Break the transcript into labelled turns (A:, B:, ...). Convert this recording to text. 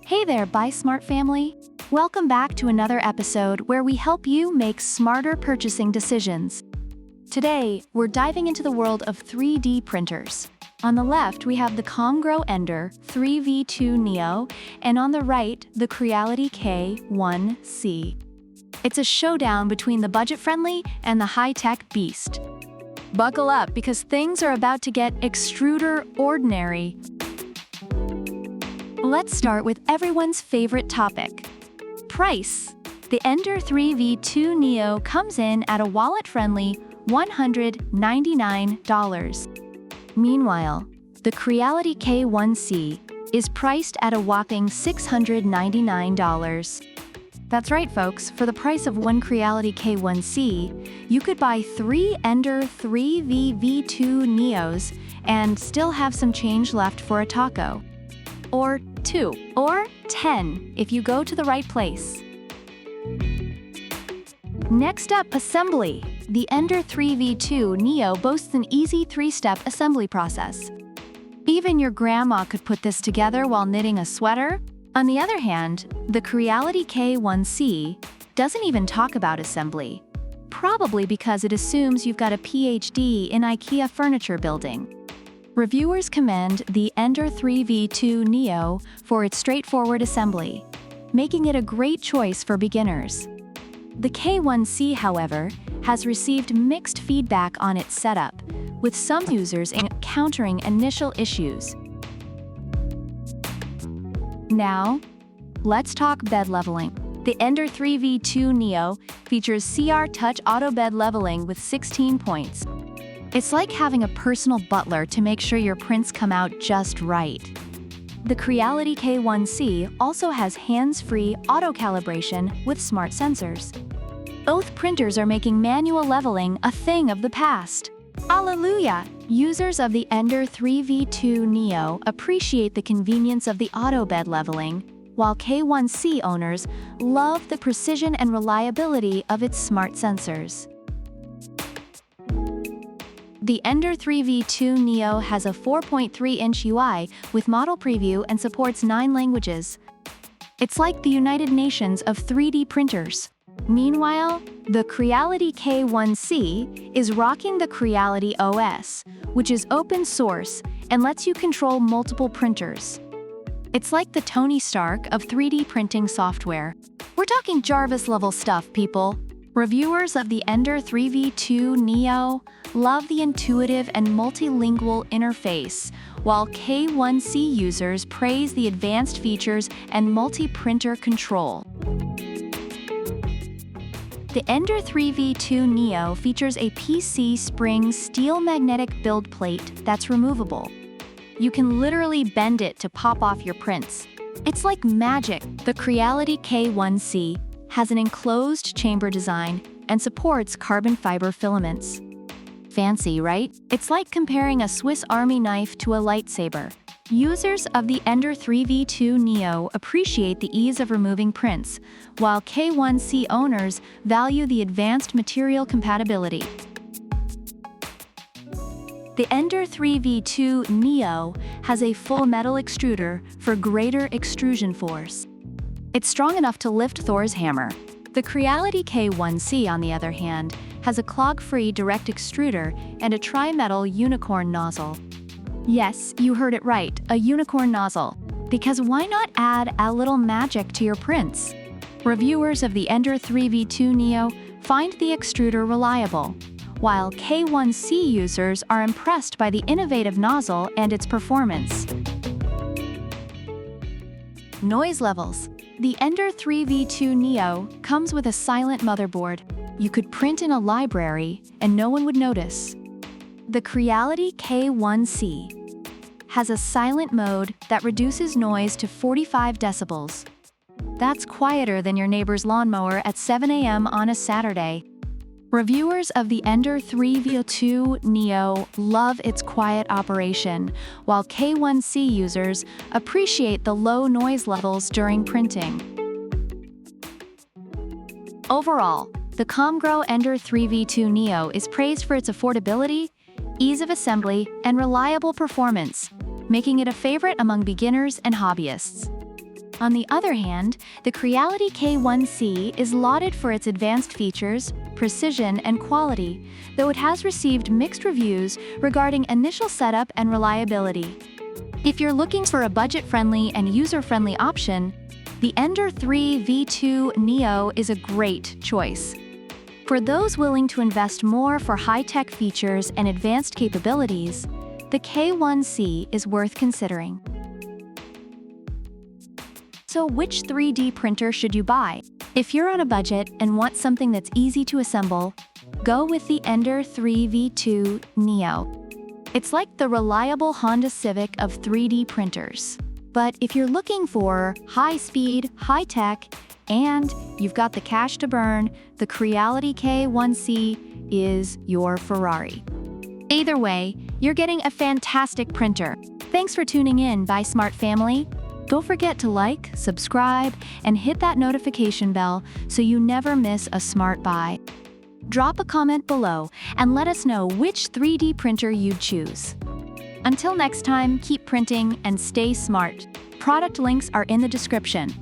A: Hey there, Buy Smart family! Welcome back to another episode where we help you make smarter purchasing decisions. Today, we're diving into the world of 3D printers. On the left, we have the Comgrow Ender 3v2 Neo, and on the right, the Creality K1C. It's a showdown between the budget-friendly and the high-tech beast. Buckle up because things are about to get extruder-ordinary. Let's start with everyone's favorite topic: price. The Ender 3v2 Neo comes in at a wallet-friendly $199. Meanwhile, the Creality K1C is priced at a whopping $699. That's right, folks. For the price of one Creality K1C, you could buy 3 Ender 3v2 Neos and still have some change left for a taco. Or 2, or 10 if you go to the right place. Next up, assembly. The Ender 3v2 Neo boasts an easy 3-step assembly process. Even your grandma could put this together while knitting a sweater. On the other hand, the Creality K1C doesn't even talk about assembly, probably because it assumes you've got a PhD in IKEA furniture building. Reviewers commend the Ender 3v2 Neo for its straightforward assembly, making it a great choice for beginners. The K1C, however, has received mixed feedback on its setup, with some users encountering initial issues. Now, let's talk bed leveling. The Ender 3v2 Neo features CR Touch Auto Bed Leveling with 16 points. It's like having a personal butler to make sure your prints come out just right. The Creality K1C also has hands-free auto-calibration with smart sensors. Both printers are making manual leveling a thing of the past. Alleluia! Users of the Ender 3v2 Neo appreciate the convenience of the auto bed leveling, while K1C owners love the precision and reliability of its smart sensors. The Ender 3v2 Neo has a 4.3-inch UI with model preview and supports 9 languages. It's like the United Nations of 3D printers. Meanwhile, the Creality K1C is rocking the Creality OS, which is open source and lets you control multiple printers. It's like the Tony Stark of 3D printing software. We're talking Jarvis-level stuff, people. Reviewers of the Ender 3v2 Neo love the intuitive and multilingual interface, while K1C users praise the advanced features and multi-printer control. The Ender 3v2 Neo features a PC spring steel magnetic build plate that's removable. You can literally bend it to pop off your prints. It's like magic. The Creality K1C has an enclosed chamber design and supports carbon fiber filaments. Fancy, right? It's like comparing a Swiss Army knife to a lightsaber. Users of the Ender 3v2 Neo appreciate the ease of removing prints, while K1C owners value the advanced material compatibility. The Ender 3v2 Neo has a full metal extruder for greater extrusion force. It's strong enough to lift Thor's hammer. The Creality K1C, on the other hand, has a clog-free direct extruder and a tri-metal unicorn nozzle. Yes, you heard it right, a unicorn nozzle. Because why not add a little magic to your prints? Reviewers of the Ender 3v2 Neo find the extruder reliable, while K1C users are impressed by the innovative nozzle and its performance. Noise levels. The Ender 3v2 Neo comes with a silent motherboard. You could print in a library and no one would notice. The Creality K1C has a silent mode that reduces noise to 45 decibels. That's quieter than your neighbor's lawnmower at 7 a.m. on a Saturday. Reviewers of the Ender 3v2 Neo love its quiet operation, while K1C users appreciate the low noise levels during printing. Overall, the Comgrow Ender 3v2 Neo is praised for its affordability, ease of assembly, and reliable performance, making it a favorite among beginners and hobbyists. On the other hand, the Creality K1C is lauded for its advanced features, precision, and quality, though it has received mixed reviews regarding initial setup and reliability. If you're looking for a budget-friendly and user-friendly option, the Ender 3 V2 Neo is a great choice. For those willing to invest more for high-tech features and advanced capabilities, the K1C is worth considering. So which 3D printer should you buy? If you're on a budget and want something that's easy to assemble, go with the Ender 3 V2 Neo. It's like the reliable Honda Civic of 3D printers. But if you're looking for high-speed, high-tech, and you've got the cash to burn, the Creality K1C is your Ferrari. Either way, you're getting a fantastic printer. Thanks for tuning in, Buy Smart family. Don't forget to like, subscribe, and hit that notification bell so you never miss a smart buy. Drop a comment below and let us know which 3D printer you'd choose. Until next time, keep printing and stay smart. Product links are in the description.